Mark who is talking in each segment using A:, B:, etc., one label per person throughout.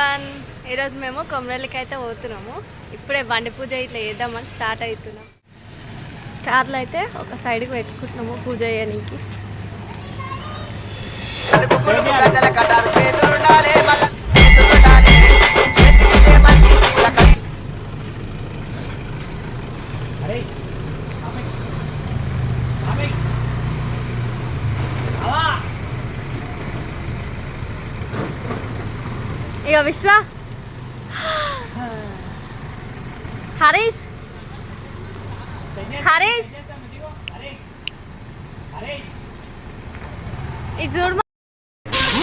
A: Everyone, ఈరోజు మేము కొమరలికి అయితే పోతున్నాము. ఇప్పుడే బండి పూజ ఇట్లా చేద్దామని స్టార్ట్ అవుతున్నాం. కార్లో అయితే ఒక సైడ్కి పెట్టుకుంటున్నాము పూజ చేయడానికి. ఇక విశ్వ, హరీష్ హరీష్ ఇది చూడు,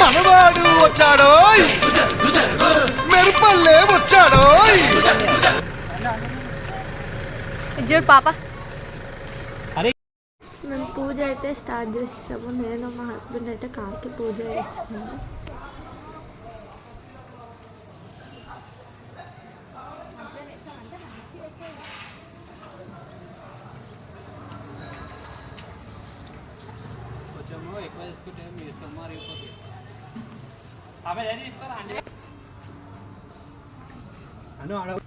B: మనవాడు వచ్చాడో మెరుపల్లే వచ్చాడో.
A: ఇది చూడు పాప. మేము పూజ అయితే స్టార్ట్ చేస్తాము. నేను మా హస్బెండ్ అయితే కార్కి పూజ చేస్తున్నాము.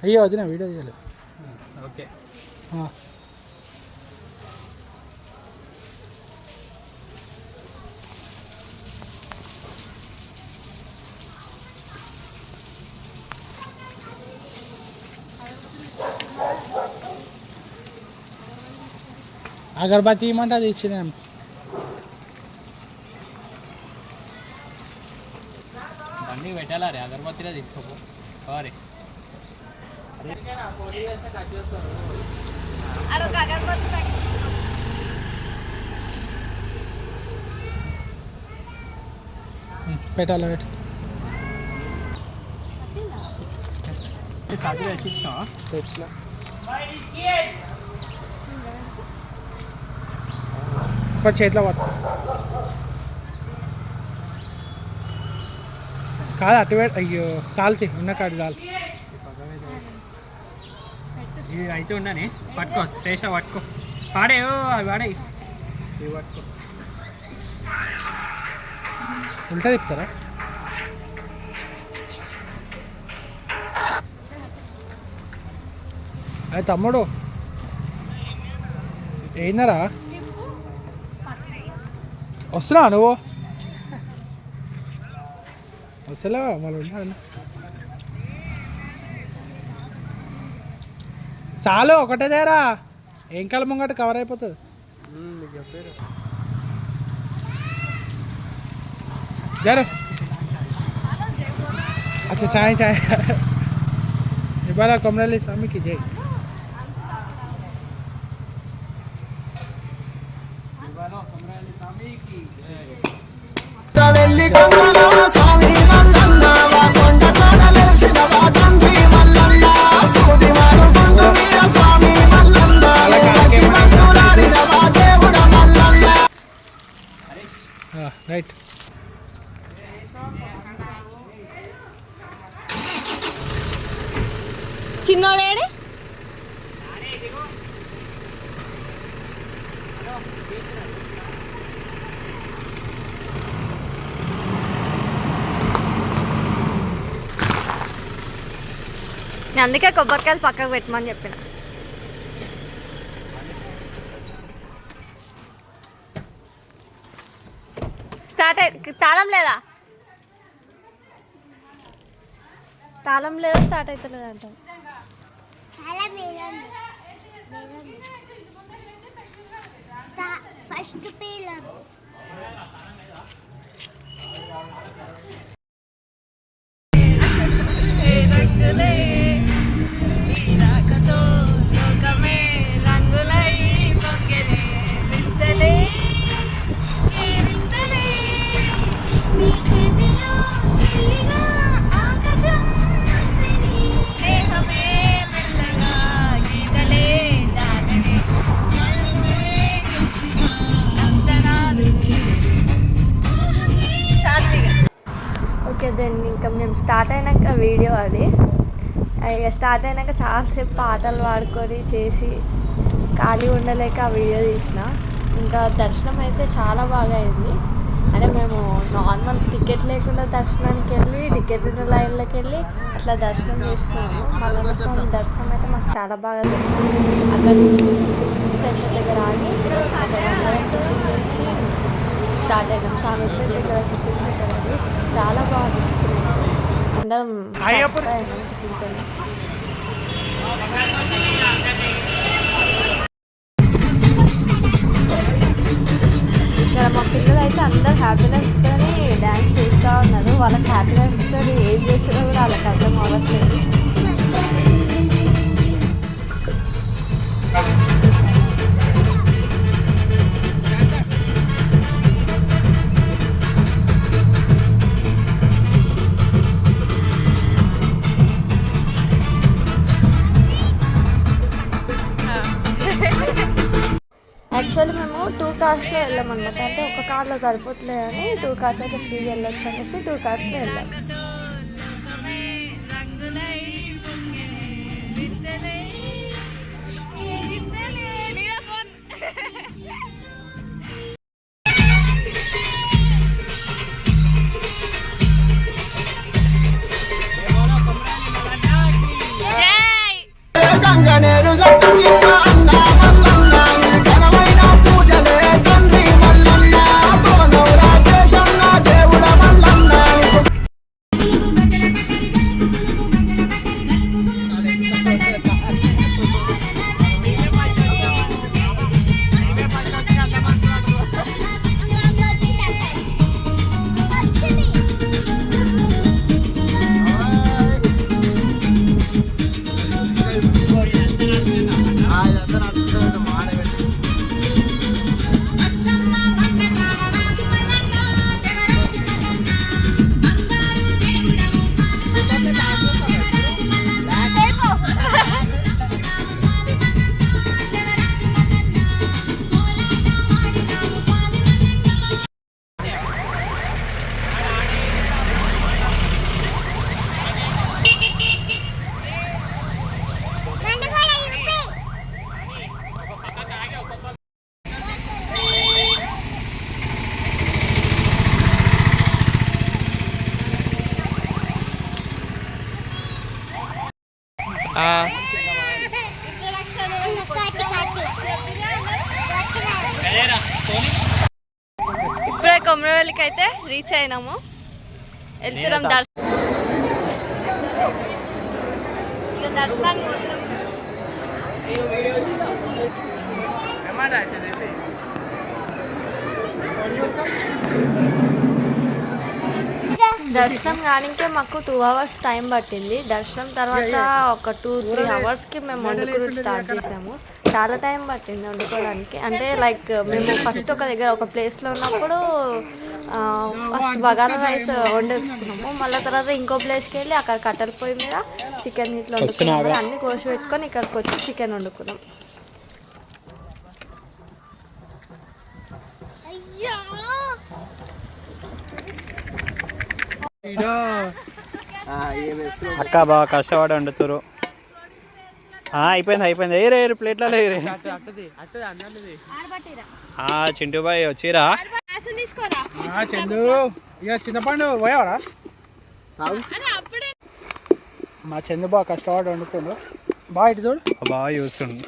C: అయ్యో వదిన వీడియో తీయలేదు. ఓకే అగరబత్తి ఇవ్వమంటే అది ఇచ్చినాం. బండి పెట్టాలా రే, అగరబత్తిలో తీసుకోపో. సారీ పెట్టాలా పెట్ట ఒక చేతిలో పట్టు కాదు అటు అయ్యో సాల్తి ఉన్న కాడు చాలు. ఇది అయితే ఉండని పట్టుకో, స్టేషన్ పట్టుకో, పాడే అవి పాడే, ఇవి పట్టుకో. ఉల్టా తిప్పుతారా? అది తమ్ముడు ఏందరా వస్తున్నా నువ్వు వస్తలే మళ్ళీ ఉన్నా చాలు ఒకటే దేరా, ఏం కాలం ముంగట కవర్ అయిపోతుంది. జరు అచ్చా చాయ్ చాయ్ ఇవాళ కొమరలి స్వామికి జై. రైట్
A: చిన్నోడేడి అందుకే కొబ్బరికాయలు పక్కకు పెట్టమని చెప్పిన. స్టార్ట్ అయ్యి తాళం లేదా, తాళం లేదా, స్టార్ట్ అవుతలేదు అంట.
D: ఫస్ట్ పేలం
A: ఓకే దెన్ ఇంకా మేము స్టార్ట్ అయినాక వీడియో అది ఇక స్టార్ట్ అయినాక చాలాసేపు పాటలు పాడుకొని చేసి ఖాళీ ఉండలేక ఆ వీడియో తీసిన. ఇంకా దర్శనం అయితే చాలా బాగా అయింది. అంటే మేము నార్మల్ టికెట్ లేకుండా దర్శనానికి వెళ్ళి టికెట్ ఉన్న లైన్లోకి వెళ్ళి అట్లా దర్శనం చేసుకున్నాము. మల్లన్న స్వామి దర్శనం అయితే మాకు చాలా బాగా జరిగింది. అక్కడ నుంచి టిఫిన్ సెంటర్ దగ్గర ఆగి అక్కడ అందరం టిఫిన్ చేసి స్టార్ట్ అయ్యాం. స్వామిపేట దగ్గర టిఫిన్ సెంటర్ అది చాలా బాగుంది. టిఫిన్ అందరం సాటిస్ఫై అయ్యాం టిఫిన్తో. ఇక్కడ మా పిల్లలు అయితే అందరు హ్యాపీనెస్తో డ్యాన్స్ చేస్తూ ఉన్నారు. వాళ్ళకి హ్యాపీనెస్తో ఏం చేస్తారో కూడా వాళ్ళకి అర్థం అవ్వట్లేదు. యాక్చువల్లీ మేము 2 కార్స్లో వెళ్ళామన్నమాట. అంటే ఒక కార్లో సరిపోతులే అని 2 కార్స్ అయితే ఫ్రీగా వెళ్ళొచ్చు అనేసి 2 కార్స్లో వెళ్ళాం.
B: గంగనేరు జట్టు కింద అన్న మల్లన్న ఘనమైన పూజలే తండ్రి మల్లన్న తోనౌరా దేశన్న దేవుడ మల్లన్న.
A: ఇప్పుడే కొమరవెల్లికి అయితే రీచ్ అయినాము. వెళ్తున్నాం దర్శనానికి పోతున్నాం. దర్శనం కానికే మాకు 2 hours టైం పట్టింది. దర్శనం తర్వాత ఒక 2-3 hours మేము వండుకోవడం స్టార్ట్ చేసాము. చాలా టైం పట్టింది వండుకోవడానికి. అంటే లైక్ మేము ఫస్ట్ ఒక దగ్గర ఒక ప్లేస్లో ఉన్నప్పుడు ఫస్ట్ బగారా రైస్ వండుకున్నాము. మళ్ళీ తర్వాత ఇంకో ప్లేస్కి వెళ్ళి అక్కడ కట్టెల పొయ్యి మీద చికెన్ ఇట్లా వండుకున్నాము. అన్నీ కోసి పెట్టుకొని ఇక్కడికి వచ్చి చికెన్ వండుకున్నాం.
C: అక్క బాగా కష్టపడి వండుతారు. అయిపోయింది ఏరే ప్లేట్లలో ఏరే. చింటూ బాయ్ వచ్చిరా. చందు ఇక చింతపండు పోయావరా. మా చందు బాగా కష్టపడి వండుతుండు. బాగా ఇటు చూడు బాగా చూస్తుండు.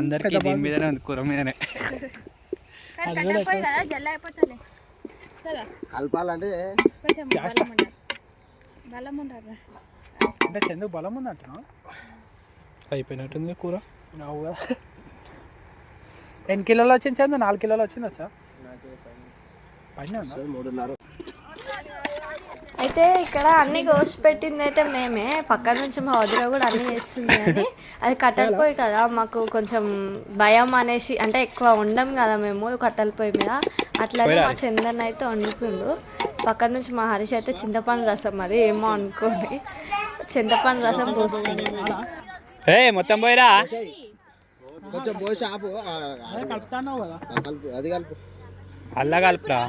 C: అందరికి దీని మీదనే ఉంది, కూర మీదనే.
B: కలపాలంటే
C: అంటే చందు బలం ఉంది అంటున్నావు. అయిపోయినట్టుంది కూర. నవ్వు కదా. 10 కిలోలు వచ్చింది చందు. 4 కిలోలు వచ్చింది వచ్చా.
A: అయితే ఇక్కడ అన్ని కోసి పెట్టింది అయితే మేమే. పక్కన నుంచి మా వదిన కూడా అన్ని వేస్తుంది. అని అది కట్టెల పొయ్యి కదా, మాకు కొంచెం భయం అనేసి, అంటే ఎక్కువ ఉండం కదా మేము కట్టెల పొయ్యి మీద. అట్లనే మా చందన్ అయితే వండుతుండు. పక్కన నుంచి మా హరీష్ అయితే చింతపండు రసం, అది ఏమో అనుకోండి, చింతపండు రసం పోస్తుంది.
C: మొత్తం పోయిరా.
B: కొంచెం పోసి ఆపు. అది కలుపు.
C: అల్లా కలుపురా.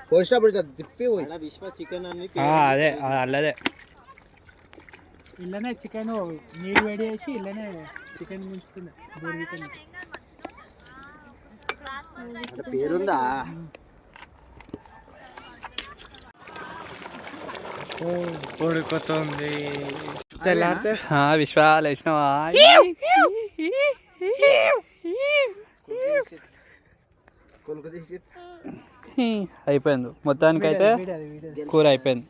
B: పోసినప్పుడు తిప్పి
C: అదే అల్లదే. ఇళ్ళనే చికెన్ నీళ్ళు వేడి చేసి ఇళ్ళనే చికెన్ ముంచుతుంది దొరికింది.
B: అంటే పేరుందా?
D: ఉడుకుతుంది.
C: విశ్వాలు వేసినావా?
B: కొలుకు తీసి
C: అయిపోయింది మొత్తానికి అయితే కూర అయిపోయింది.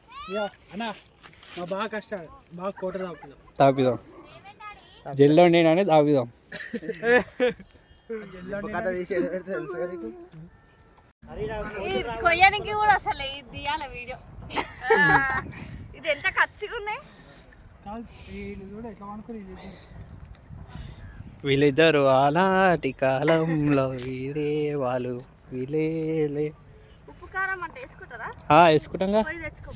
C: అన్నా బాగా కష్టాలు బాగా కోట తాపిదాం జల్లు వండినని తాపిదాం.
B: కథ తీసి తెలుసు కదా నీకు?
A: కొయ్యడానికి కూడా అసలు ఇది తీయాల వీడియో. ఇది ఎంత ఖర్చుగా ఉన్నాయి.
C: వీళ్ళిద్దరు అలాంటి కాలంలో వీరే వాళ్ళు వీలేలే.
A: ఉప్పు కారం అంటే వేసుకుంటారా?
C: వేసుకుంటాంగా.
A: పోయి తెచ్చుకో.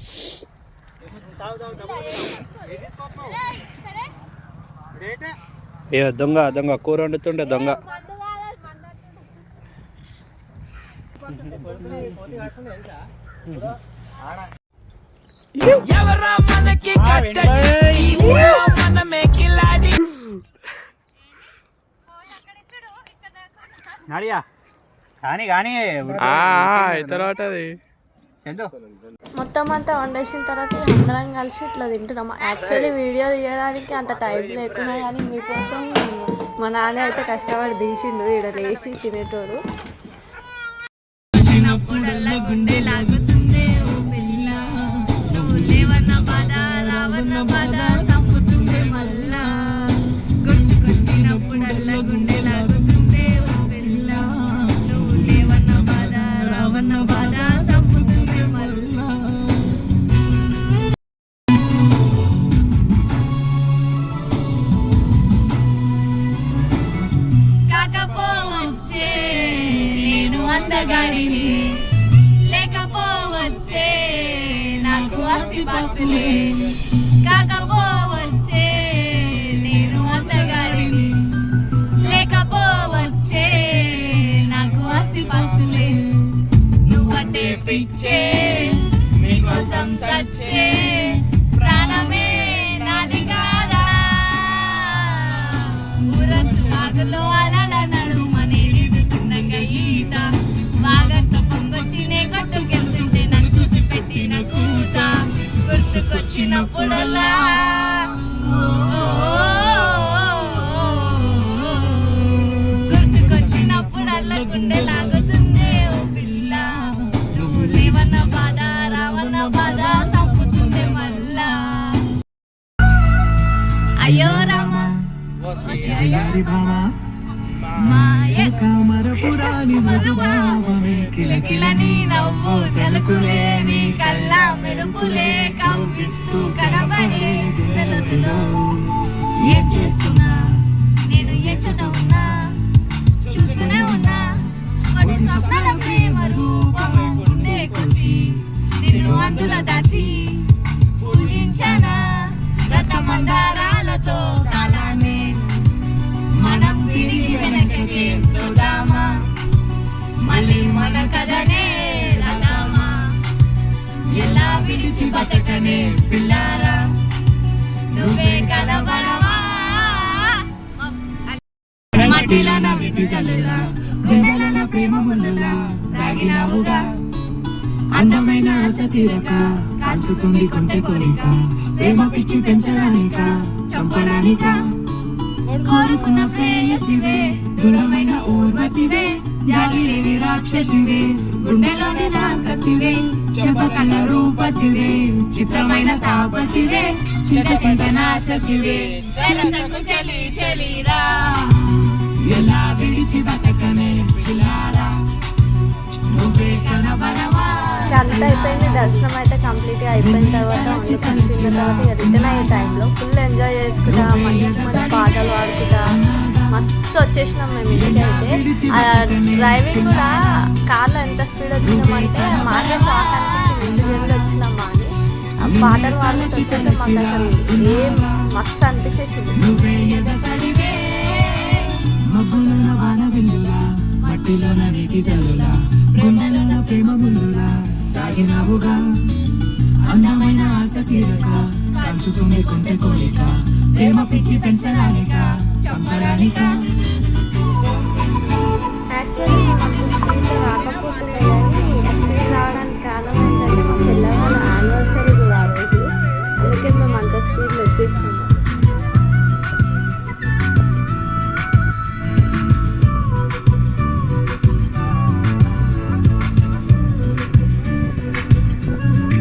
C: దొంగ దొంగ కూర వండుతుండే దొంగ.
B: ఎవరా మనకి కష్టడి మనమే కిలాడి.
C: నాడియా కానీ కానీ
A: మొత్తం అంతా వండేసిన తర్వాత అందరం కలిసి ఇట్లా తింటున్నాం. యాక్చువల్లీ వీడియో తీయడానికి అంత టైం లేకున్నా కానీ మీకోసం మా నాన్న అయితే కష్టపడి తీసిండు. ఈడ లేచి తినేటోడు. గుండె లాగుతుందే ఓ పిల్ల, నువ్వు లేవన్న బాధ రావన్న బాధ చంపుతుందే మళ్ళా. గుర్తుకొచ్చినప్పుడల్లా గుండె లాగుతుందే ఓ పిల్ల, నువ్వు లేవన్న బాధ రావన్న బాధ చంపుతుందే మళ్ళా. కాకపోవచ్చే నేను అందగాడిని, లేకపోవచ్చే నాకు ఆస్తిపాస్తులే. కాకపోవచ్చే నేను అందగాడిని, లేకపోవచ్చే నాకు ఆస్తిపాస్తులే. నువ్వంటే పిచ్చే నీకోసం సచ్చే ప్రాణమే నాది కాదా. ఊరంచు వాగులో అలల నడుమనే నిదుతుండగా ఈత వాగంత పొంగొచ్చినే గట్టుకెళ్తుంటే నన్ను చూసి పెట్టిన కూత గుర్తుకొచ్చినప్పుడల్లా గుర్తుకొచ్చినప్పుడల్లా గుండె లాగుతుందే ఓ పిల్ల, నువ్వు లేవన్న బాధ రావన్న బాధ చంపుతుందే మళ్ళా. అయ్యో రామ కిలకిల నీ నవ్వు జలకులే నీ కల్లా మెరుపులే కంపిస్తూ కనబడే తెలుతులో. ఏం చేస్తున్నా నేను ఎచ్చట ఉన్నా చూస్తూనే ఉన్నా వాటి స్వప్నాల ప్రేమ రూపం గుండె కొసి నిన్ను అందుల దాచి పూజించనా రత మందారాలతో కాలానే మనం తిరిగి వెనకకే తోదామా మళ్ళీ మన కథనే రదామా. ఎలా విడిచి బతకనే పిల్లారా నువ్వే కనబడవా. మట్టిలా నవ్విటి చల్లులా గుండెల ప్రేమ ముల్లులా తాగినావుగా. అందమైన ఆశ తీరక కాల్చుతుంది కొంటె కోరిక, ప్రేమ పిచ్చి పెంచడానిక చంపడానిక. కోరుకున్న ప్రేయసివే దృఢమైన ఊర్వశివే, జాలి లేని రాక్షసివే గుండెలోని రాక్షసివే, చెప్పకల రూపసివే చిత్రమైన తాపసివే, చిరకంట నాశసివే వెరతకు చలి చలిరా. ఎలా విడిచి బతకనే పిల్లారా నువ్వే కనబడవా. అంతా అయిపోయింది. దర్శనం అయితే కంప్లీట్గా అయిపోయిన తర్వాత వండుకొని తిన్న తర్వాత రిటర్న్ అయ్యే టైంలో ఫుల్ ఎంజాయ్ చేసుకుంటా మంచి మంచి పాటలు పాడుకుంటా మస్తు వచ్చేసినాం మేము ఇంటికి. అయితే డ్రైవింగ్ కూడా కార్లో ఎంత స్పీడ్ వచ్చినామంటే మాకే షాక్ అనిపించింది, ఇంటికి వెళ్ళి వచ్చినామా అని. ఆ పాటలు పాడుకుంటూ వచ్చేసి మాకు అసలు ఏం మస్తు అనిపించేసింది. మట్టిలోన నీటి జల్లులా గుండెలోన ప్రేమ ముల్లులా తాగినావుగా. అందమైన ఆశ తీరక
D: పంచుతుంది కొంటే కోరిక ప్రేమ పిచ్చి పెంచడానిక చంపడానిక
A: యాక్చువల్లీ అంత స్పీడ్లో రాకపోతుండే కానీ స్పీడ్ రావడానికి కారణం ఏంటంటే మా చెల్లె వాళ్ళ యానివర్సరీ కూడా ఆ రోజు, అందుకే మేము అంత స్పీడ్లో వచ్చేసినాము.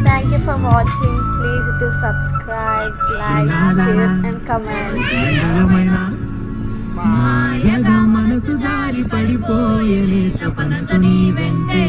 A: Thank you for watching. Please do subscribe, like, share and comment.
D: సుందరమైన మాయగా మనసు జారి పడిపోయే తపనతో నీ వెంటే